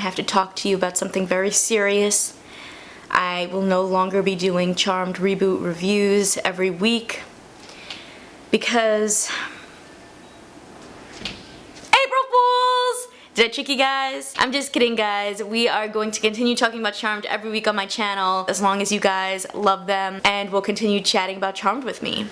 have to talk to you about something very serious. I will no longer be doing Charmed Reboot reviews every week because April Fools! Did I trick you guys? I'm just kidding, guys. We are going to continue talking about Charmed every week on my channel as long as you guys love them, and we'll continue chatting about Charmed with me.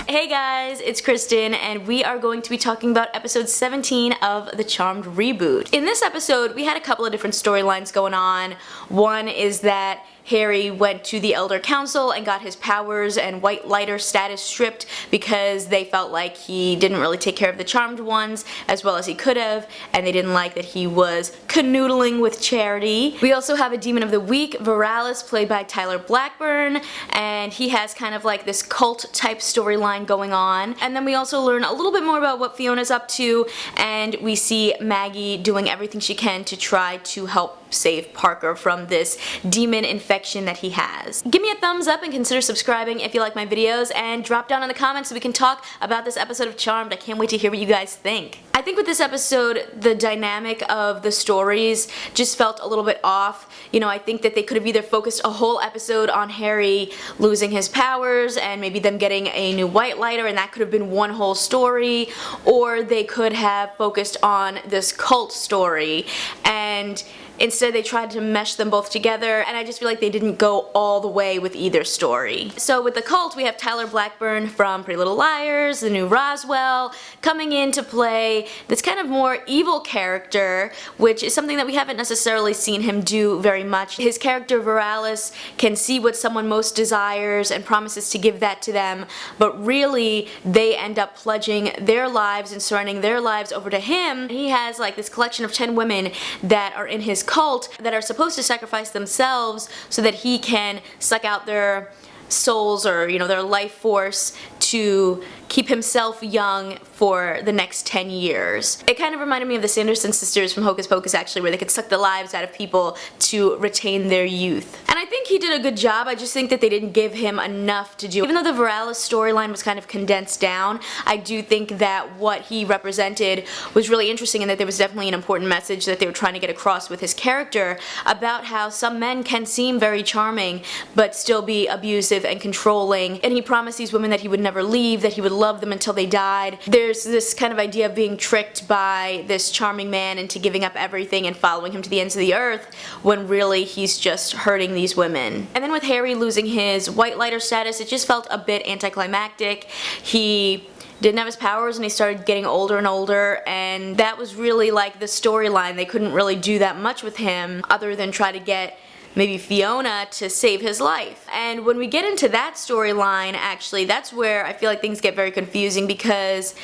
Hey guys, it's Kristen, and we are going to be talking about episode 17 of the Charmed Reboot. In this episode, we had a couple of different storylines going on. One is that Harry went to the Elder Council and got his powers and White Lighter status stripped because they felt like he didn't really take care of the Charmed ones as well as he could have, and they didn't like that he was canoodling with Charity. We also have a Demon of the Week, Viralis, played by Tyler Blackburn, and he has kind of like this cult type storyline going on. And then we also learn a little bit more about what Fiona's up to, and we see Maggie doing everything she can to try to help save Parker from this demon infection that he has. Give me a thumbs up and consider subscribing if you like my videos, and drop down in the comments so we can talk about this episode of Charmed. I can't wait to hear what you guys think. I think with this episode, the dynamic of the stories just felt a little bit off. You know, I think that they could have either focused a whole episode on Harry losing his powers and maybe them getting a new White Lighter, and that could have been one whole story, or they could have focused on this cult story, and instead they tried to mesh them both together, and I just feel like they didn't go all the way with either story. So with the cult, we have Tyler Blackburn from Pretty Little Liars, the new Roswell, coming in to play this kind of more evil character, which is something that we haven't necessarily seen him do very much. His character Viralis can see what someone most desires and promises to give that to them, but really they end up pledging their lives and surrendering their lives over to him. He has like this collection of 10 women that are in his cult that are supposed to sacrifice themselves so that he can suck out their souls, or you know, their life force, to keep himself young for the next 10 years. It kind of reminded me of the Sanderson sisters from Hocus Pocus, actually, where they could suck the lives out of people to retain their youth. And I think he did a good job. I just think that they didn't give him enough to do. Even though the Viralis storyline was kind of condensed down, I do think that what he represented was really interesting, and that there was definitely an important message that they were trying to get across with his character about how some men can seem very charming but still be abusive and controlling, and he promised these women that he would never leave, that he would love them until they died. There's this kind of idea of being tricked by this charming man into giving up everything and following him to the ends of the earth, when really he's just hurting these women. And then with Harry losing his White Lighter status, it just felt a bit anticlimactic. He didn't have his powers and he started getting older and older, and that was really like the storyline. They couldn't really do that much with him other than try to get maybe Fionna to save his life. And when we get into that storyline, actually, that's where I feel like things get very confusing, because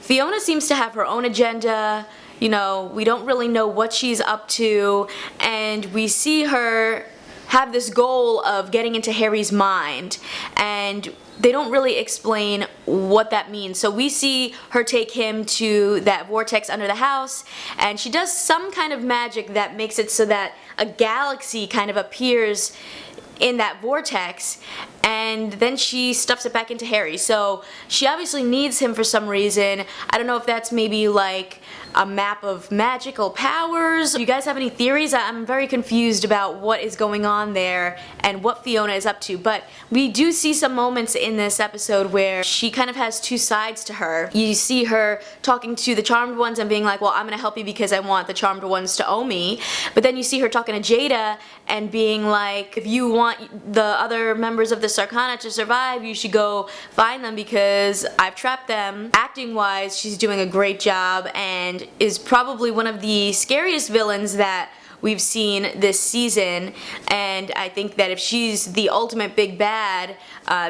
Fionna seems to have her own agenda. You know, we don't really know what she's up to, and we see her have this goal of getting into Harry's mind, and they don't really explain what that means. So we see her take him to that vortex under the house, and she does some kind of magic that makes it so that a galaxy kind of appears in that vortex, and then she stuffs it back into Harry. So she obviously needs him for some reason. I don't know if that's maybe like a map of magical powers. Do you guys have any theories? I'm very confused about what is going on there and what Fionna is up to, but we do see some moments in this episode where she kind of has two sides to her. You see her talking to the Charmed ones and being like, well, I'm gonna help you because I want the Charmed ones to owe me, but then you see her talking to Jada and being like, if you want the other members of the Sarkana to survive, you should go find them because I've trapped them. Acting wise, she's doing a great job and is probably one of the scariest villains that we've seen this season, and I think that if she's the ultimate big bad,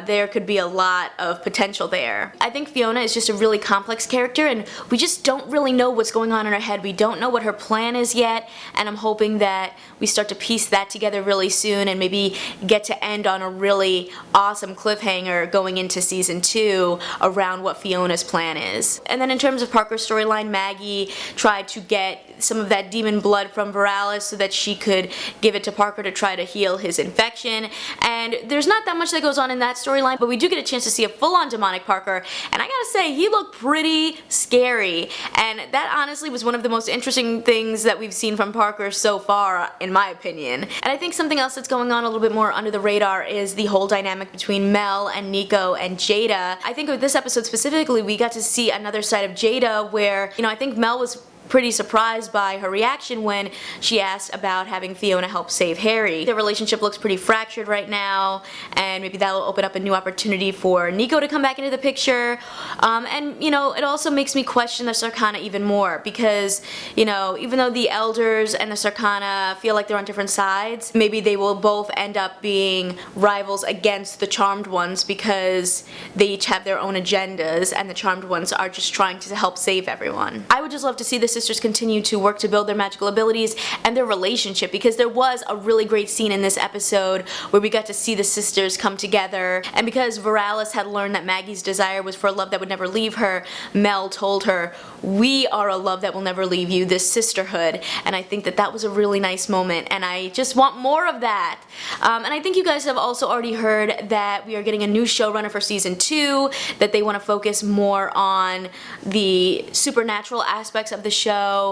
there could be a lot of potential there. I think Fionna is just a really complex character, and we just don't really know what's going on in her head. We don't know what her plan is yet, and I'm hoping that we start to piece that together really soon and maybe get to end on a really awesome cliffhanger going into season 2 around what Fiona's plan is. And then in terms of Parker's storyline, Maggie tried to get some of that demon blood from Viralis so that she could give it to Parker to try to heal his infection. And there's not that much that goes on in that storyline, but we do get a chance to see a full-on demonic Parker, and I gotta say, he looked pretty scary, and that honestly was one of the most interesting things that we've seen from Parker so far, in my opinion. And I think something else that's going on a little bit more under the radar is the whole dynamic between Mel and Niko and Jada. I think with this episode specifically, we got to see another side of Jada where, I think Mel was pretty surprised by her reaction when she asked about having Fionna help save Harry. Their relationship looks pretty fractured right now, and maybe that'll open up a new opportunity for Niko to come back into the picture. And it also makes me question the Sarkana even more because, even though the Elders and the Sarkana feel like they're on different sides, maybe they will both end up being rivals against the Charmed Ones because they each have their own agendas and the Charmed Ones are just trying to help save everyone. I would just love to see this sisters continue to work to build their magical abilities and their relationship, because there was a really great scene in this episode where we got to see the sisters come together, and because Viralis had learned that Maggie's desire was for a love that would never leave her, Mel told her, "We are a love that will never leave you, this sisterhood," and I think that that was a really nice moment, and I just want more of that. And I think you guys have also already heard that we are getting a new showrunner for season 2, that they want to focus more on the supernatural aspects of the show.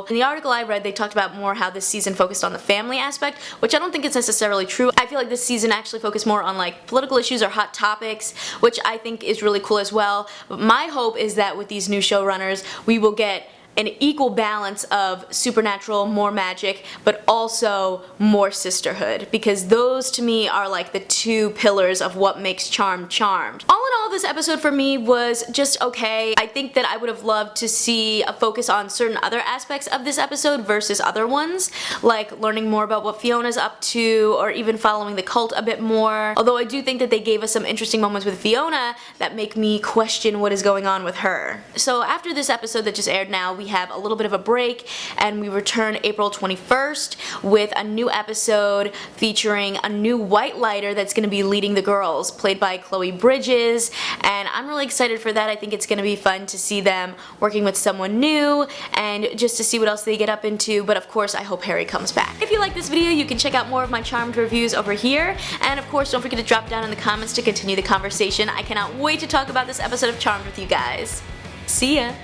In the article I read, they talked about more how this season focused on the family aspect, which I don't think is necessarily true. I feel like this season actually focused more on like political issues or hot topics, which I think is really cool as well. But my hope is that with these new showrunners, we will get an equal balance of supernatural, more magic, but also more sisterhood, because those to me are like the two pillars of what makes Charmed Charmed. All in all, this episode for me was just okay. I think that I would have loved to see a focus on certain other aspects of this episode versus other ones, like learning more about what Fiona's up to, or even following the cult a bit more. Although I do think that they gave us some interesting moments with Fionna that make me question what is going on with her. So after this episode that just aired now, we have a little bit of a break, and we return April 21st with a new episode featuring a new white lighter that's going to be leading the girls, played by Chloe Bridges, and I'm really excited for that. I think it's going to be fun to see them working with someone new and just to see what else they get up into, but of course I hope Harry comes back. If you like this video, you can check out more of my Charmed reviews over here, and of course don't forget to drop down in the comments to continue the conversation. I cannot wait to talk about this episode of Charmed with you guys. See ya!